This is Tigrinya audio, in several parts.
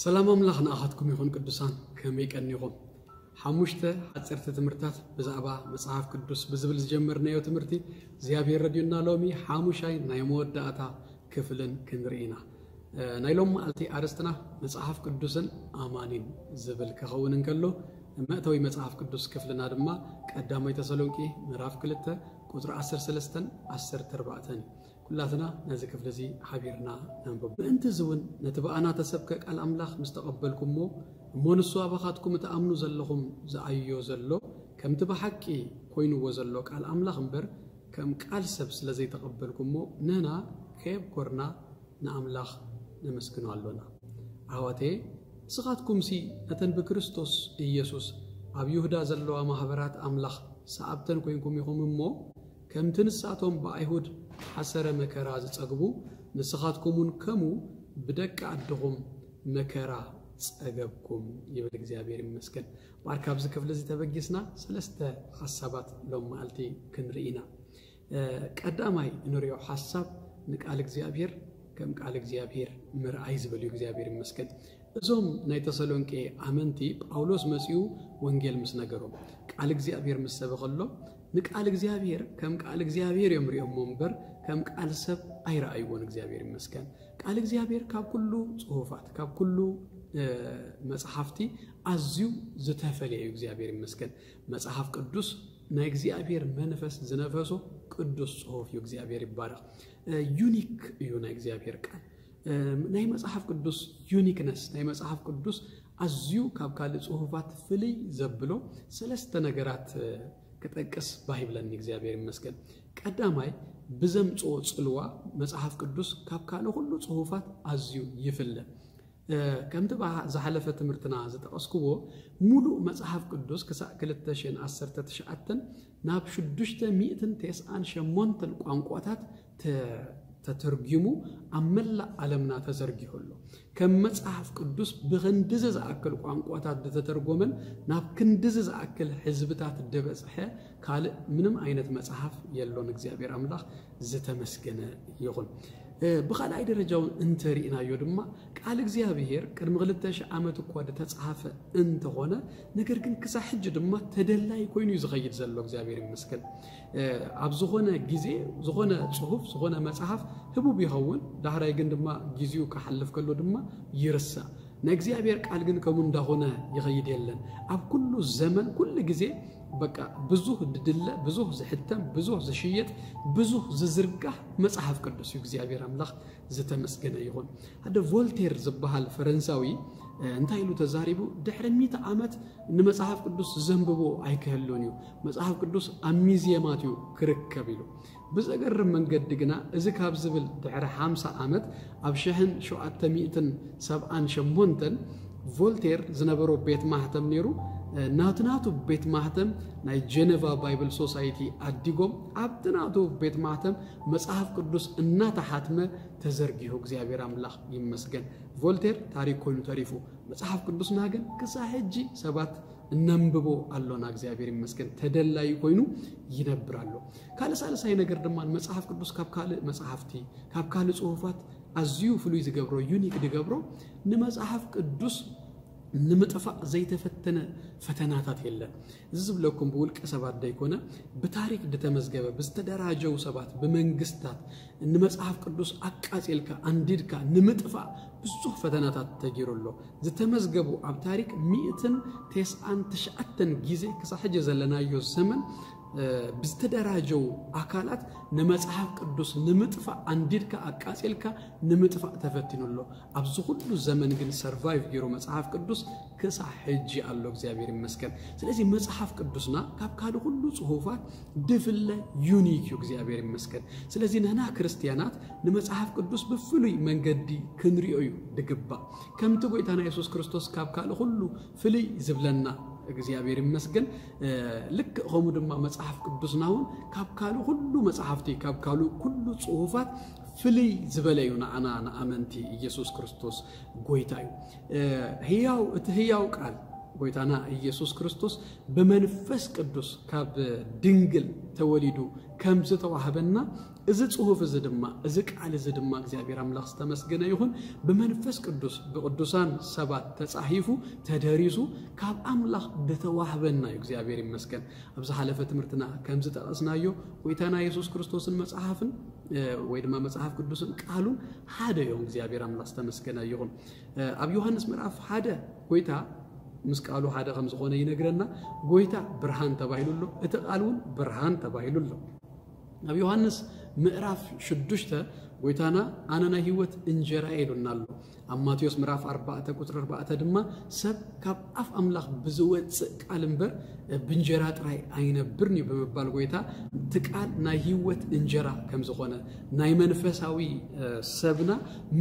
سلام الله نأخذكم يكون قدسان كم يكنيهم حموشته حصرت تمرتات بزعبا مصحف قدس بزبل جمرنا يو تمرتي زيابير راديونا لومي حاموشاي ناي موداتا كفلن كنرينا نايلوم مالتي ارستنا مصحف قدسن امانين زبل كخون انكلو مأتوي مصحف قدس كفلنا دما قدامي تسالونقي مراف 2 قطر 10 10 4 كلاتنا نزي كفلزي حبيرنا ننبب انت زون نتبقانا تسبك قال املاح مستقبلكم مونسوا بخاتكم تامنوا زلهم زايو زلو كم تبحقي كوينو وزلو قال املاح امبر كم قال سب سلازي تقبلكم ننا كيب كورنا ناملاح نمسكنوا علونا عواتي سخاتكم سي نتن بكريستوس يسوس اب يهودا زلو ماحبرات املاح سابتن كوينكم يقوم مو كم تنساتهم بايهود حسر مكرا زصغبو نسخاتكمون كمو بدك عدهم مكرا صغبكم يبل እግዚአብሔር ይመስገን ባርካብ ዝከፍለ ዝተበግስና ሰለስተ ሐሳባት ሎም ማልቲ ክንሪኢና ቀዳማይ እንሪዮ ሐሳብ ንቃል እግዚአብሔር ከም ቃል እግዚአብሔር ምርአይ ዝበሉ እግዚአብሔር ይመስገን እዞም ናይ ተሰሎንቄ አመንቲ ጳውሎስ መሲኡ ወንጌል ምስ ነገሮም ቃል እግዚአብሔር መሰበኸሎ ንቃል እግዚአብሔር ከም ቃል እግዚአብሔር የምሪኦም መንበር ከም ቃል ሰብ አይራአይዎን እግዚአብሔር ይመስገን ቃል እግዚአብሔር ካብ ኩሉ ጽሁፋት ካብ ኩሉ መጽሐፍቲ አዝዩ ዝተፈለየ እግዚአብሔር ይመስገን መጽሐፍ ቅዱስ ናይ እግዚአብሔር መንፈስ ዝነፈሶ ቅዱስ ጽሁፍ እግዚአብሔር ይባረክ ዩኒክ እዩ ናይ እግዚአብሔር ቃል ናይ መጽሐፍ ቅዱስ ዩኒክነስ ናይ መጽሐፍ ቅዱስ አዝዩ ካብ ካል ጽሁፋት ፍልይ ዘብሎ ሰለስተ ነገራት كتقس بايبلن እግዚአብሔር ይመስገን ቀዳማይ በዘምጾ ጽልዋ መጽሐፍ ቅዱስ ካብ ካለ ሁሉ ጽሁፋት አዝዩ ይፍለ ከምት ዘሐለፈ ትምርትና ዘተቀስኩቦ ሙሉ መጽሐፍ ቅዱስ ከሳዕ 2019 ናብ 698 ቋንቋታት ተተርጉሙ አመላ ዓለምና ተዘርጊሁሉ ከም መጽሐፍ ቅዱስ በገንድዘ ዘአከል ቋንቋታት ተተርጎመን ናብ ክንድዘ ዘአከል ህዝብታት ደበጽሐ ካለ ምንም አይነት መጽሐፍ የሎን እግዚአብሔር አምላክ ዘተመስገነ ይሁን በኻላይ ደረጃው እንተሪና ይወድማ ቃል እግዚአብሔር ቅድም 2000 ዓመት እንኳን ተጻፈ እንተሆነ ነገር ግን ከሳሕጅ ድማ ተደላይ ኮይኑ ይዝኸይድ ዘሎ እግዚአብሔር ይመስገን አብዝኾነ ጊዜ ዝኾነ ጽሁፍ ዝኾነ መጽሐፍ ህቡብ ይኸውን ዳህራይ ግን ድማ ጊዜው ከሐልፍ ከሎ ድማ ይርሳ ነግዚአብሔር ቃል ግን ከሙ እንዳሆነ ይኸይድ የለን አብ ኩሉ ዘመን ኩሉ ጊዜ በቃ ብዙህ ድድለ ብዙህ ዝሕተም ብዙህ ዝሽየጥ ብዙህ ዝዝርጋ መጽሐፍ ቅዱስ እግዚአብሔር አምላክ ዘተመስገነ ይሁን አደ ቮልቴር ዝበሃል ፈረንሳዊ እንታይሉ ተዛሪቡ ድሕረ 100 ዓመት ንመጽሐፍ ቅዱስ ዘንብቦ አይከህሎኒው መጽሐፍ ቅዱስ አሚዚየማቲው ክርከቢሉ بزغر መንገድ ግና እዚ ካብ ዝብል ድሕረ 50 ዓመት ኣብ 1778 ቮልቴር ዝነበሮ ቤት ማህተም ነይሩ ናትናቱ ቤት ማህተም ናይ ጄኔቫ ባይብል ሶሳይቲ አዲጎም አብትናቱ ቤት ማህተም መጽሐፍ ቅዱስ እናተሐተመ ተዘርጊሁ እግዚአብሔር አምላክ ይመስገን ቮልቴር ታሪክ ኮይኑ ተሪፉ መጽሐፍ ቅዱስ ናገን ከሳሕጂ ሰባት ነንብቦ አሎና እግዚአብሔር ይመስገን ተደላይ ኮይኑ ይነብራሉ ካለሳለሳይ ነገር ደማን መጽሐፍ ቅዱስ ካብ ካለ መጽሐፍቲ ካብ ካለ ጽሁፋት አዝዩ ፍሉይ ዝገብሮ ዩኒክ ዝገብሮ ንመጽሐፍ ቅዱስ ንምጥፋ ዘይተፈተነ ፈተናታት የለን ዝብለኩም በውልቀ ሰባት ዳይኮነ በታሪክ ደተመዝገበ በስተደራጀው ሰባት በመንግስታት ንመጽሐፍ ቅዱስ አቃጼልካ አንዲድካ ንምጥፋ ብዙ ፈተናታት ተጊሮሎ ዝተመዝገቡ አብ ታሪክ 199 ጊዜ ከሳሕጀ ዘለናዮ ዘመን بستدراجو أكالات نمسحف قدوس نمطفى عندك أكاسيلك نمطفى تفتين الله أبزخل الزمن جن سرفايف جرو مسحف قدوس كسحجي الله زابير مسكن سلزي مسحف قدوسنا كاب كانوا كل صحوفات دفل يونيك زابير مسكن سلزي هنا كريستيانات نمسحف قدوس بفلوي من قدي كنريو دقبا كم تقول أنا يسوع كريستوس كاب كانوا كل فلي زبلنا እግዚአብሔር ይመስገን ልክ ሆሙ ድማ መጽሐፍ ቅዱስናውን ካብካሉ ሁሉ መጽሐፍቲ ካብካሉ ሁሉ ጽሁፋት ፍልይ ዝበለዩና አና አመንቲ ኢየሱስ ክርስቶስ ጎይታዩ ህያው ቃል ጎይታና ኢየሱስ ክርስቶስ በመንፈስ ቅዱስ ካብ ድንግል ተወሊዱ ከም ዝተዋህበና እዚ ጽሁፍ እዚ ድማ እዚ ቃል እዚ ድማ እግዚአብሔር አምላክ ተመስገነ ይሁን በመንፈስ ቅዱስ በቅዱሳን ሰባት ተጻሒፉ ተደሪሱ ካብ አምላክ በተዋህበና እግዚአብሔር ይመስገን አብዛ ሐለፈ ትምርትና ከም ዝተቀስናዮ ጎይታና ኢየሱስ ክርስቶስን መጽሐፍን ወይ ድማ መጽሐፍ ቅዱስን ቃሉን ሓደ ይሁን እግዚአብሔር አምላክ ተመስገነ ይሁን አብ ዮሐንስ ምዕራፍ 1 ጎይታ ምስቃሉ ሓደ ከም ዝኾነ ይነግረና ጎይታ ብርሃን ተባሂሉሎ እቲ ቃሉን ብርሃን ተባሂሉሎ አብ ዮሐንስ ምዕራፍ 6 ጎይታና አናና ህይወት እንጀራ ይሉናል አብ ማቴዎስ ምዕራፍ 4 ቁጥር 4 ድማ ሰብ ካብ አፍ አምላክ ብዝወጽ ቃል እንበር ብእንጀራ ጥራይ አይነብርኒ በመባል ጎይታ ትቃል ናይ ህይወት እንጀራ ከም ዝኾነ ናይ መንፈሳዊ ሰብና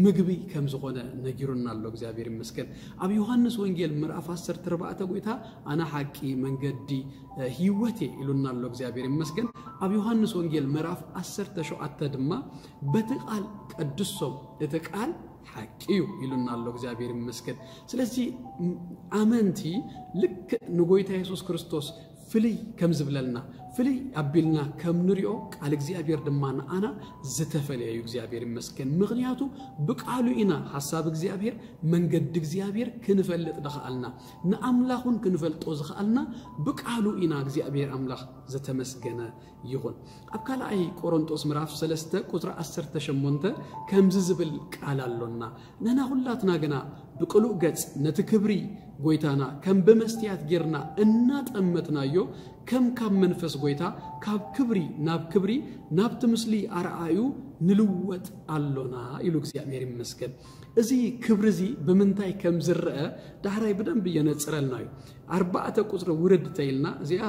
ምግቢ ከም ዝኾነ ነጊሩናል እግዚአብሔር ይመስገን አብ ዮሐንስ ወንጌል ምዕራፍ 14 ጎይታ አና ሐቂ መንገዲ ህይወቴ ይሉናል እግዚአብሔር ይመስገን አብ ዮሐንስ ወንጌል ምዕራፍ 17 ድማ በትቃል ቅዱስም እተቃል ሐቂው ይሉናል እግዚአብሔር ይመስገን ስለዚህ አመንቲ ልክ ንጎይታ ኢየሱስ ክርስቶስ ፍልይ ከም ዝብለልና ፍልይ አቢልና ከም ንሪኦ ቃል እግዚአብሔር ድማና አና ዝተፈለየ እግዚአብሔር ይመስገን ምክንያቱ በቃሉ ኢና ሐሳብ እግዚአብሔር መንገድ እግዚአብሔር ክንፈልጥ ደኻልና ንአምላኹን ክንፈልጦ ዝኻልና በቃሉ ኢና እግዚአብሔር አምላክ ዘተመስገነ ይሁን አብካላይ ቆሮንቶስ ምዕራፍ 3 ቁጥር 18 ከም ዝብል ቃል አለና ነና ሁላትና ገና በቅሉ ገጽ ነትክብሪ ጎይታና ከም በመስተያት ጌርና እናጠመጥናዮ ከም ካብ መንፈስ ጎይታ ካብ ክብሪ ናብ ትምስሊ አርአዩ ንልወጥ አሎና ኢሉ እግዚአብሔር ይመስገን እዚ ክብርዚ በመንታይ ከም ዝረአ ዳህራይ በደንብ የነጽረልናዩ 4 ቁጥር ውርድ ተይልና እዚያ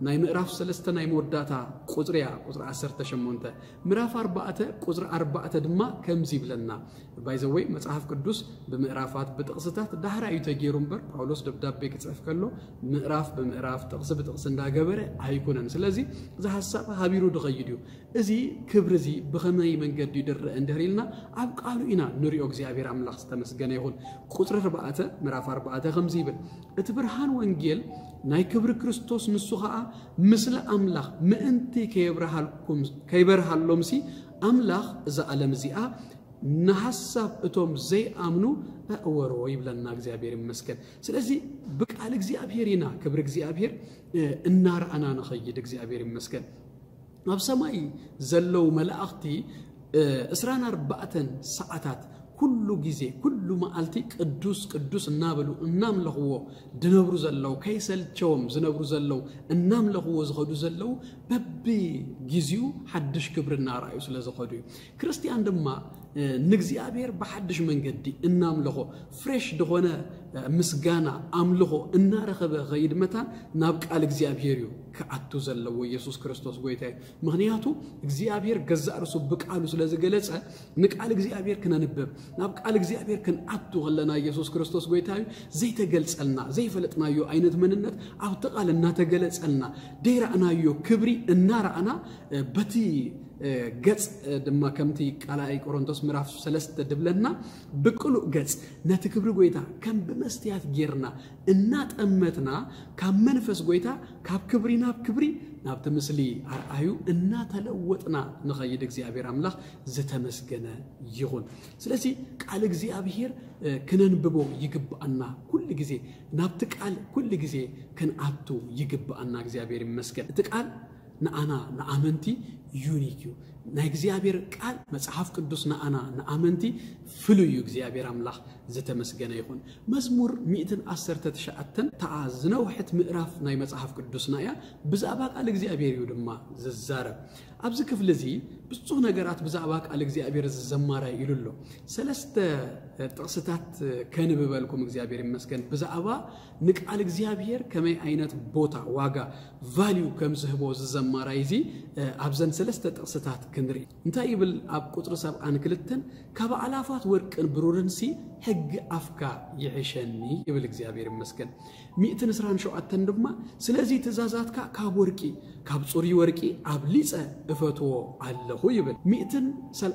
ናይ ምዕራፍ 3 ናይ መወዳታ ቁጥርያ ቁጥር 18 ምዕራፍ 4 ቁጥር 4 ድማ ከምዚ ይብለና ባይዘወይ መጽሐፍ ቅዱስ በምዕራፋት በጥቅስታት ዳህራዩ ተገይሩ እንበር ጳውሎስ ደብዳቤ ክጽፍ ከሎ ምዕራፍ በምዕራፍ ጥቅስ በጥቅስ እንዳገበረ አይኮነን ስለዚህ እዚ ሐሳብ ሀቢሩ ድኸይድዩ እዚ ክብርዚ በኸመይ መንገድ ይደረእ እንደሪልና አብ ቃሉ ኢና ንሪኦ እግዚአብሔር አምላክ ተመስገነ ይሁን ቁጥር 4 ምዕራፍ 4 ከምዚ ይብል እቲ ብርሃን ወንጌል ናይ ክብር ክርስቶስ ንሱኻ ምስለ አምላክ ምእንቲ ከይበርሃሎምሲ አምላክ እዛ ዓለም እዚኣ ንሐሳብ እቶም ዘይአምኑ አወሮ ይብለና እግዚአብሔር ይመስገን ስለዚህ በቃል እግዚአብሔር ኢና ክብር እግዚአብሔር እናራአና ነኸይድ እግዚአብሔር ይመስገን አብ ሰማይ ዘለው መላእክቲ 24 ሰዓታት كل جزء كل ما ألتي قدوس النابلو النام لهو دنبرو زلوا كيسل توم زنبرو زلوا النام لهو زخدو زلوا ببي جزيو حدش كبر النار أيوس لزخدو كريستيان دما نجزي أبير بحدش من جدي النام لهو فريش دهونا مسجانا أم لهو النار خبر غيد متى نابك على جزي أبيريو كأتو زلوا يسوع كريستوس قويته مغنياتو جزي أبير جزء رسول بك على سلازة جلسة نك على جزي أبير كنا نبب نابك على جزي أبير كن أتو غلنا يسوع كريستوس قويته زي تجلس لنا زي فلتنا يو عينت من النت أو تقال النات تجلس لنا دير أنا يو كبري النار أنا بتي جز دما كمتي على أي كورنثوس مراف سلست دبلنا بكله جز نتكبر قويتا كم بمستيات جيرنا النات أمتنا كم منفس قويتا كاب كبري ناب تمثلي أيو النات لوتنا نخيد إجزاء أملاخ زتمسجنا يغون سلسي قال إجزاء كنا نبغو يجب أن كل جزء نابتك على كل جزء كان عبتو يجب أن إجزاء مسكن تقال نأنا نأمنتي يونيكيو نايجزيابير قال مصحف قدوسنا أنا نأمنتي فلو يجزيابير أملاخ زتمسجنا يكون مزمور 110 تشأتن تعزنا وحت مقراف ناي مصحف قدوسنا يا بزاباق على إجزيابير يودما ززارب أبز كفلزي بصو نجارات بزاباق على إجزيابير زمارة يلولو سلست تقصتات كان ببالكم إجزيابير مسكن بزابا نك على إجزيابير كما عينت بوتا واجا فاليو كم زهبو زمارة يزي أبزن سلست تقصتات كندري انت يبل أب قطر سب عن كلتن كابا علافات ورك البرورنسي حق أفكا يعيشني يبل إجزيابير مسكن 100 شو أتندما سلازي تزازات كاب وركي كاب صوري وركي أبليس أفتو على هو يبل 100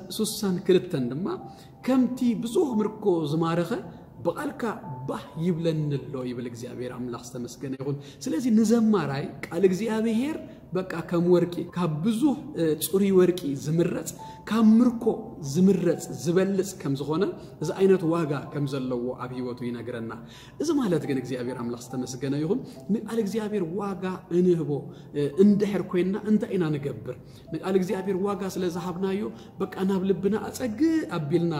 سوسان كلتن دما كم تي بزوه مركو زمارخة بقالك bah يبلن اللو يبل እግዚአብሔር አምላክ ተመስገነ ይሁን ስለዚህ ንዘማራይ ቃል እግዚአብሔር በቃ ከምወርቂ ካብዙ ጹሪ ወርቂ ዝምረጽ ካምርኮ ዝምረጽ ዝበልጽ ከምዝኾነ እዚ አይነት ዋጋ ከምዘለዎ አብ ህይወቱ ይነግረና እዚ ማለት ግን እግዚአብሔር አምላክ ተመስገነ ይሁን ቃል እግዚአብሔር ዋጋ እንህቦ እንደህር ኮይና እንተ ኢና ንገብር ቃል እግዚአብሔር ዋጋ ስለዛሃብናዮ በቃ ናብ ልብና አጸግ አቢልና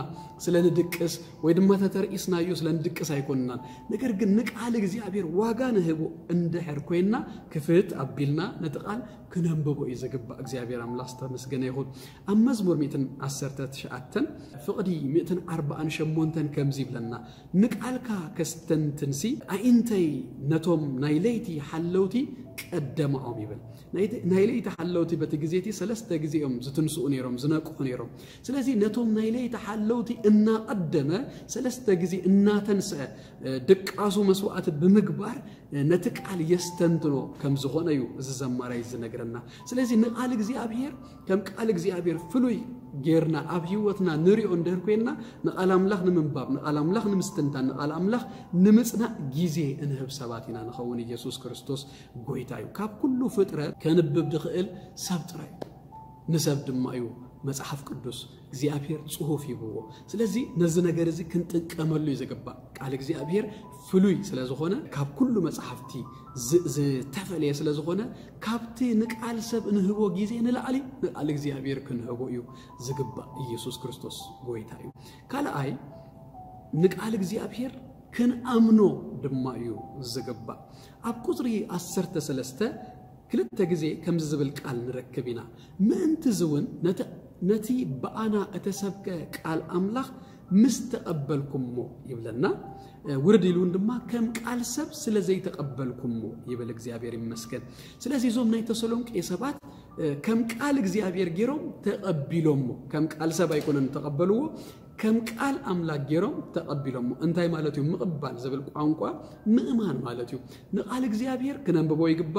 ስለንድቅስ ወይ ድማ ተተርኢስናዮ ስለንድቅስ አይኮንናል ነገር ግን ቃል እግዚአብሔር ዋጋ ንህቦ እንደህር ኮይና ክፍት አቢልና ነጥቃል كننببو يزغبا እግዚአብሔር አምላክ ተመስገነ ይሁን አመዝሙር 119 ፍቅዲ 148 ከምዚ ብለና ንቃልካ ከስተንትንሲ አይንተይ ነቶም ናይለይቲ ሐለውቲ ቀደማኦም ይብል ናይለይቲ ሐለውቲ በትግዚቲ ሰለስተ ግዚኦም ዝትንስኡ ነይሮም ዝነቅሑ ነይሮም ስለዚህ ነቶም ናይለይቲ ሐለውቲ እና ቀደመ ሰለስተ ጊዜ እና ተንሰ ድቃሱ መስዋዕት በመግባር ነትቃል የስተንትኖ ከምዝኾነዩ ዘዘማራይ ዝነግረና ስለዚህ ንቃል እግዚአብሔር ከም ቃል እግዚአብሔር ፍሉይ ጌርና አብ ህይወትና ንሪኦ እንደርኩና ንቃል አምላክ ንምንባብ ንቃል አምላክ ንምስተንታን ንቃል አምላክ ንምጽና ጊዜ እንህብ ሰባቲና ንኸውን ኢየሱስ ክርስቶስ ጎይታዩ ካብ ኩሉ ፍጥረት ከንብብ ድኽእል ሰብጥራይ ንሰብ ድማዩ መጽሐፍ ቅዱስ እግዚአብሔር ጽሑፍ ይብዎ ስለዚህ ነዚ ነገር እዚ ክንጥቀመሉ ይዘገባ ቃል እግዚአብሔር ፍሉይ ስለዝኾነ ካብ ኩሉ መጽሐፍቲ ዝተፈለየ ስለዝኾነ ካብቲ ንቃል ሰብ እንህቦ ጊዜ ንላዕሊ ንቃል እግዚአብሔር ክንህቦ እዩ ዝግባ ኢየሱስ ክርስቶስ ጎይታዩ ካልአይ ንቃል እግዚአብሔር ክንአምኖ ድማ እዩ ዝግባ አብ ቁጥሪ 13 ክልተ ጊዜ ከም ዝብል ቃል ንረክብና ምእንቲ ዝውን ነቲ በአና እተሰብከ ቃል አምላክ ምስተቀበልኩሞ ይብለና ውርድ ይሉን ድማ ከም ቃል ሰብ ስለዘይ ተቀበልኩሞ ይብል እግዚአብሔር ይመስገን ስለዚህ ዞም ናይ ተሰሎንቄ ሰባት ከም ቃል እግዚአብሔር ጌሮም ተቀቢሎሞ ከም ቃል ሰብ አይኮነን ተቀበልዎ ከም ቃል አምላክ ጌሮም ተቀቢሎሞ እንታይ ማለት እዩ ምቅባል ዘብል ቋንቋ ምእማን ማለት እዩ ንቃል እግዚአብሔር ከነንበቦ ይግባ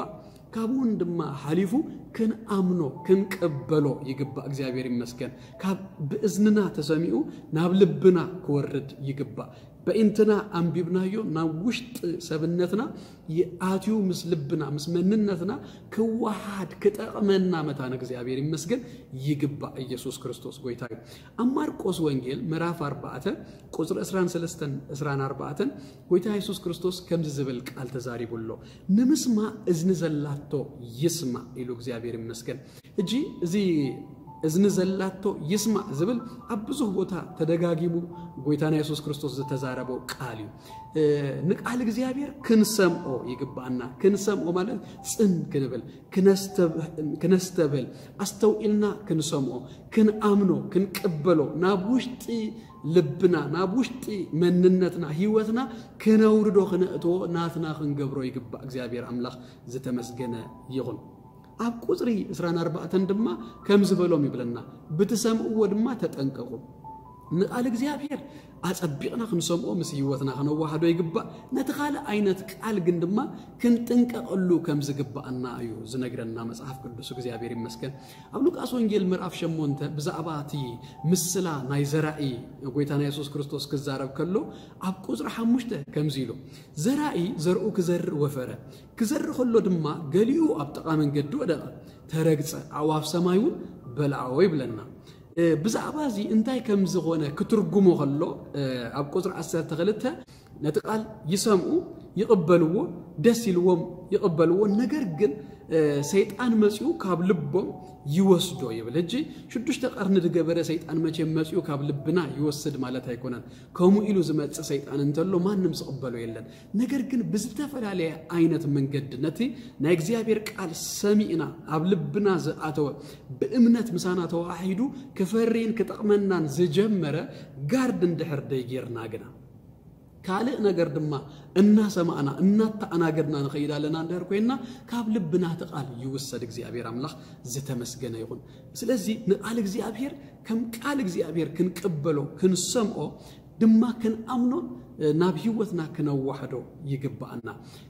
ካብውን ድማ ሐሊፉ ክንአምኖ ክንቀበሎ ይግባ እግዚአብሔር ይመስገን ካብ በእዝንና ተሰሚኡ ናብ ልብና ክወርድ ይግባ በእንትና አንቢብናዮ ናብ ውሽጥ ሰብነትና የአትዩ ምስልብና ምስመንነትና ክዋሃድ ከጠቅመና መታነ እግዚአብሔር ይመስገን ይግባ ኢየሱስ ክርስቶስ ጎይታዩ አማርቆስ ወንጌል ምዕራፍ 4 ቁጥር 23-24 ጎይታ ኢየሱስ ክርስቶስ ከምዝ ዝብል ቃል ተዛሪቡሎ ንምስማ እዝን ዘላቶ ይስማ ኢሉ እግዚአብሔር ይመስገን እጂ እዚ እዝን ዘላቶ ይስማ ዝብል አብዙ ቦታ ተደጋጊሙ ጎይታና ኢየሱስ ክርስቶስ ዘተዛረበው ቃል እዩ ንቃል እግዚአብሔር ክንሰምኦ ይግባና ክንሰምኦ ማለት ጽን ክንብል ክነስተብል አስተውኢልና ክንሰምኦ ክንአምኖ ክንቀበሎ ናብ ውሽጢ ልብና ናብ ውሽጢ መንነትና ህይወትና ከነውርዶ ክነእቶ ናትና ክንገብሮ ይግባ እግዚአብሔር አምላክ ዝተመስገነ ይሁን አብ ቁጥሪ 14 ድማ ከምዝ በሎም ይብለና ብትሰምዑ ድማ ተጠንቀቁ ንቃል እግዚአብሔር አጸቢቅና ክንሰምዖ ምስ ህይወትና ከነዋህዶ ይግባ ነተኻለ አይነት ቃል ግን ድማ ክንጥንቀቀሉ ከምዝ ግባና እዩ ዝነግረና መጽሐፍ ቅዱስ እግዚአብሔር ይመስገን አብ ሉቃስ ወንጌል ምዕራፍ 8 ብዛዕባቲ ምስላ ናይ ዘራኢ ጎይታና ኢየሱስ ክርስቶስ ክዛረብ ከሎ አብ ቁጥሪ 5 ከምዝ ኢሉ ዘራኢ ዘርኡ ክዘር ወፈረ ክዘር ከሎ ድማ ገሊኡ አብ ጠቃ መንገድ ወደቀ ተረግጸ አዋፍ ሰማዩን በልዓው ይብለና ብዛዕባዚ እንታይ ከምዝ ኾነ ክትርጉሞ ከሎ አብ ቁጥር 12 ነጥቃል ይሰምዑ ይቀበልዎ ደስ ይልዎም ይቀበልዎ ነገር ግን ሰይጣን መጽኡ ካብ ልቦም ይወስዶ ይብል እጂ ሽዱሽተ ቀርን ድገበረ ሰይጣን መቼ መጽኡ ካብ ልብና ይወስድ ማለት አይኮነን ከሙ ኢሉ ዝመጽ ሰይጣን እንተሎ ማንንም ዝቀበሎ የለን ነገር ግን ብዝተፈላለየ አይነት መንገድ ነቲ ናይ እግዚአብሔር ቃል ሰሚዕና ኣብ ልብና ዘአተወ በእምነት ምሳና ተዋሂዱ ከፈሪን ከጠቅመናን ዝጀመረ ጋርድ እንድሕር ደይጌርና ግና ካለ ነገር ድማ እና ሰማዕና እና ተአናገርና ንኸይዳለና እንደር ኮይና ካብ ልብና ተቃል ይወሰድ እግዚአብሔር አምላክ ዝተመስገነ ይሁን ስለዚህ ንቃል እግዚአብሔር ከም ቃል እግዚአብሔር ክንቀበሎ ክንሰምዖ ድማ ክንአምኖ ናብ ህይወትና ክነዋህዶ ይግባአና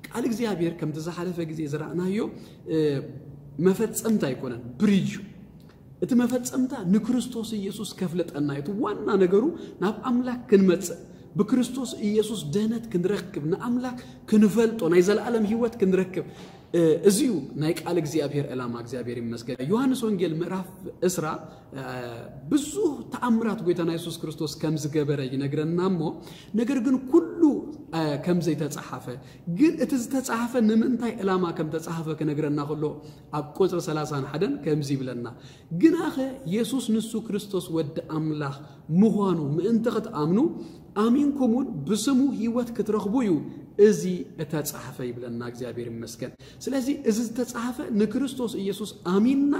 ቃል እግዚአብሔር ከም ተዛሐለፈ ጊዜ ዝራእናዮ መፈጸምታ ይኮነን ብሪጅ እቲ መፈጸምታ ንክርስቶስ ኢየሱስ ከፍለጠና ይቱ ዋና ነገሩ ናብ አምላክ ክንመጽእ بكريستوس يسوس دهنت كنركب نأملاك كنفلطو نايزل عالم هيوت كنركب ازيو نايك على እግዚአብሔር ዕላማ እግዚአብሔር ይመስገን ዮሐንስ ወንጌል ምዕራፍ 10 ብዙ ተአምራት ጌታና ኢየሱስ ክርስቶስ ከምዝ ገበረ ይነግረናሞ ነገር ግን ሁሉ ከምዘ የተጻፈ ግን እትዝ ተጻፈ ንምንታይ ዕላማ ከም ተጻፈ ከነግረና ሁሉ አብ ቁጥር 31 ከምዚ ይብለና ግን አኸ ኢየሱስ ንሱ ክርስቶስ ወደ አምላክ ምዃኑ ምእንተ ከተአምኑ አሚንኩሙን በስሙ ህይወት ክትረኽቡዩ እዚ ተጻፈ ይብለና እግዚአብሔር ይመስገን ስለዚህ እዚ ተጻፈ ንክርስቶስ ኢየሱስ አሚንና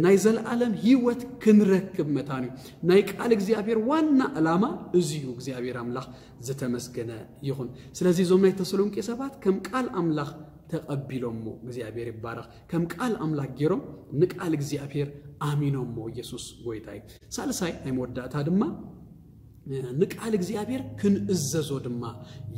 ናይ ዘለዓለም ህይወት ክንረክብ መታኒ ናይ ቃል እግዚአብሔር ዋና ዓላማ እዚዩ እግዚአብሔር አምላክ ዘተመስገነ ይሁን ስለዚህ ዞም ናይ ተሰሎንቄ 7 ከም ቃል አምላክ ተቀቢሎሞ እግዚአብሔር ይባረክ ከም ቃል አምላክ ገሮም ንቃል እግዚአብሔር አሚኖሞ ኢየሱስ ጎይታይ ሳልሳይ አይሞዳታ ድማ ንቃል እግዚአብሔር ክንእዘዞ ድማ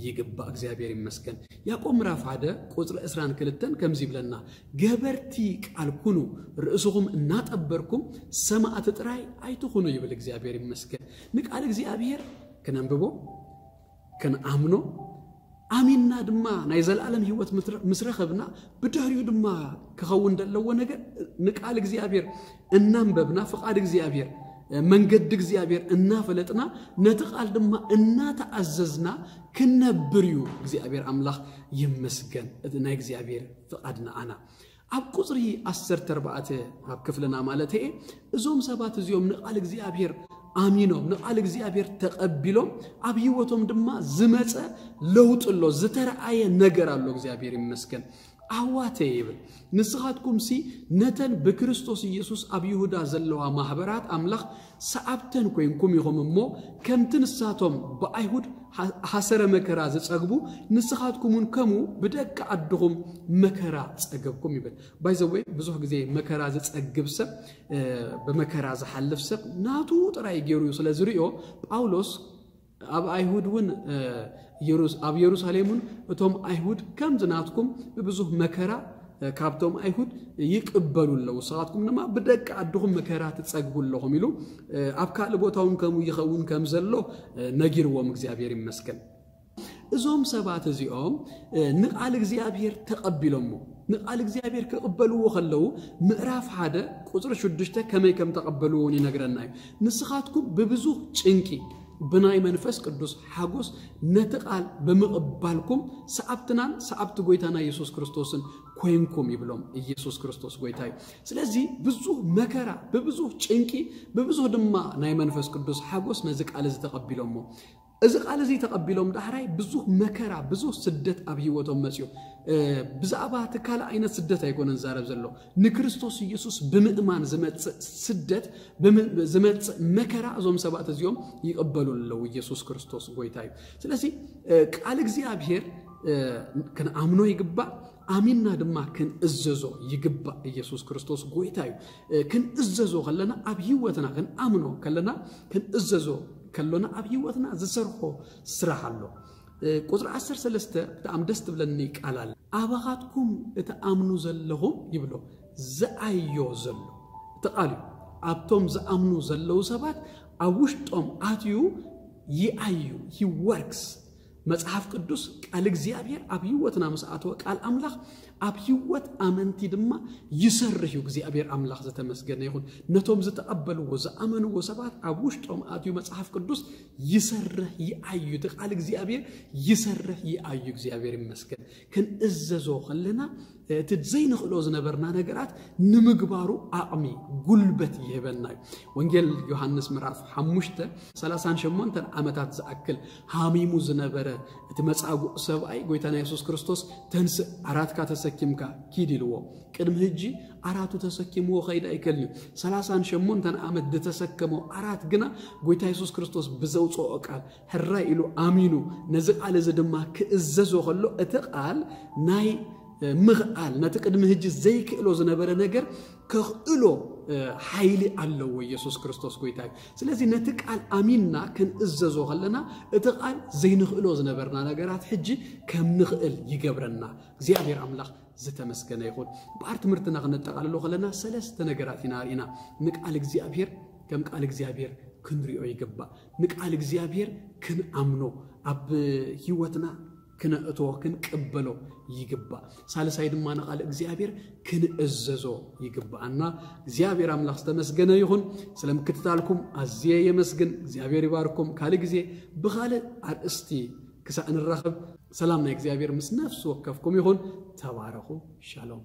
ይግባ እግዚአብሔር ይመስገን ያዕቆብ ምዕራፍ 1 ቁጥር 22 ከምዚ ብለና ገበርቲ ቃል ኩኑ ርእስኩም እናጠበርኩም ሰማዕት ጥራይ አይትኹኑ ይብል እግዚአብሔር ይመስገን ንቃል እግዚአብሔር ከነንብቦ ከነአምኖ አሚንና ድማ ናይ ዘለዓለም ህይወት ምስረኸብና ብድህሪው ድማ ከኸውን ደለዎ ነገር ንቃል እግዚአብሔር እናንበብና ፍቃድ እግዚአብሔር መንገድ እግዚአብሔር እናፈለጥና ነተቃል ድማ እናተአዘዝና ከነብርዩ እግዚአብሔር አምላክ ይመስገን ናይ እግዚአብሔር ፍቃድና አና አብ ቁጥሪ 14 አብ ክፍልና ማለት እዞም ሰባት እዚዮም ንቃል እግዚአብሔር አሚኖም ንቃል እግዚአብሔር ተቀቢሎም አብ ህይወቶም ድማ ዝመጸ ለውጥሎ ዝተረአየ ነገር አሎ እግዚአብሔር ይመስገን አዋቴ ይብል ንስኻትኩም ሲ ነተን በክርስቶስ ኢየሱስ አብ ይሁዳ ዘለዋ ማህበራት አምላክ ሰዓብተን ኮይንኩም ይሆምሞ ከምትንሳቶም በአይሁድ ሐሰረ መከራ ዘጸግቡ ንስኻትኩምን ከሙ በደቅ አድኹም መከራ ጸገብኩም ይብል ባይዘወይ ብዙ ጊዜ መከራ ዘጸግብ ሰብ በመከራ ዘሐልፍ ሰብ ናቱ ጥራይ ገሩ ስለዝሪዮ ጳውሎስ አብ አይሁድውን አብ ኢየሩሳሌምን እቶም አይሁድ ከም ዝናትኩም በብዙ መከራ ካብቶም አይሁድ ይቅበሉለው ሰዓትኩም ድማ በደቅ አድኹም መከራ ተጸግቡለሁም ይሉ አብ ካል ቦታውን ከሙ ይኸውን ከም ዘሎ ነጊርዎም እግዚአብሔር ይመስገን እዞም ሰባት እዚኦም ንቃል እግዚአብሔር ተቀቢሎሞ ንቃል እግዚአብሔር ከቀበሉዎ ከለው ምዕራፍ 1 ቁጥር 6 ከመይ ከም ተቀበሉውን ይነግረናዩ ንስኻትኩም በብዙ ጭንቂ بناي منفس قدوس حاجوس نتقال بمقبالكم سأبتنان سأبت قويتانا يسوس كريستوسن كوينكم يبلوم يسوس كريستوس قويتاي سلازي بزوه مكرا ببزوه چنكي ببزوه دما ناي منفس قدوس حاجوس نزق على زي تقبلومو ازق على زي تقبلوم دحراي بزوه مكرا بزوه سدت ابيوتهم مسيو بزعبا تكال عين سدت يكون نزارب زلو نكريستوس يسوس بمئمان زمت سدت زمت مكرا ازوم سبات زيوم يقبلوا له يسوس كريستوس قويتاي سلازي قال እግዚአብሔር كان امنو يغبا اميننا دما كن اززو يغبا يسوس كريستوس قويتاي كن اززو خلنا اب هيوتنا كن امنو كلنا كن اززو كلنا اب هيوتنا زسرخو سراحلو ቁጥር 13 በጣም ደስ ብለኒ ቃላል አባኻትኩም እተአምኑ ዘለኹም ይብሎ ዘአዮ ዘሎ ተቃሉ አብቶም ዘአምኑ ዘለው ሰባት አውሽጦም አትዩ ይአዩ he works መጽሐፍ ቅዱስ ቃል እግዚአብሔር አብ ህይወትና መስአቶ ቃል አምላክ አብ ህይወት አመንቲ ድማ ይሰርዩ እግዚአብሔር አምላክ ዘተመስገነ ይሁን ነቶም ዘተቀበሉ ወዘአመኑ ወሰባት አብ ውሽጦም አትዩ መጽሐፍ ቅዱስ ይሰርህ ይአዩ ቃል እግዚአብሔር ይሰርህ ይአዩ እግዚአብሔር ይመስገን ከን እዘዞ خلنا تزين خلوز نبرنا نجارات نمجبارو أعمي قلبت يهبنا وانجيل يوحنس مراف حمشته 30 شمون تن أمتات زأكل هامي موز نبرة تمسعو سبعي قويتنا يسوع كريستوس تنس عرات كاتسكيم كا كيدي لو كدم هجي عراتو تسكيمو خيدا يكلني 30 شمون تن أمت دتسكمو عرات جنا قويتا يسوع كريستوس بزوج أوكال هالرأي له آمينو نزق على زدما كإززو خلو أتقال ناي مغال نتقدم هجي زي كيلو زنبره نجر كخلو حيلي الله ويسوع كريستوس قويتاي سلازي نتقال اميننا كن اززو خلنا اتقال زي نخلو زنبرنا نجرات حجي كم نخل يجبرنا እግዚአብሔር አምላክ ዘተመስገነ ይሁን በአርት ምርትና ከነጠቃለሉ خلنا ثلاث ነገራት ይናሪና ንቃል እግዚአብሔር ከም ቃል እግዚአብሔር ክንሪኦ ይግባእ ንቃል እግዚአብሔር ክንአምኖ ኣብ ህይወትና ክንእቶ ክንቅበሎ ይግባእ ሳልሳይ ድማ ንቃል እግዚአብሔር ክንእዘዞ ይግባእና እግዚአብሔር አምላክ ተመስገነ ይሁን ስለምክትታልኩም አዝየ የመስገን እግዚአብሔር ይባርኩም ካለ ጊዜ በኻለ አርእስቲ كسأن الرخب سلامنا እግዚአብሔር ምስ ነፍስ ወከፍኩም ይሁን ተባረኹ ሻሎም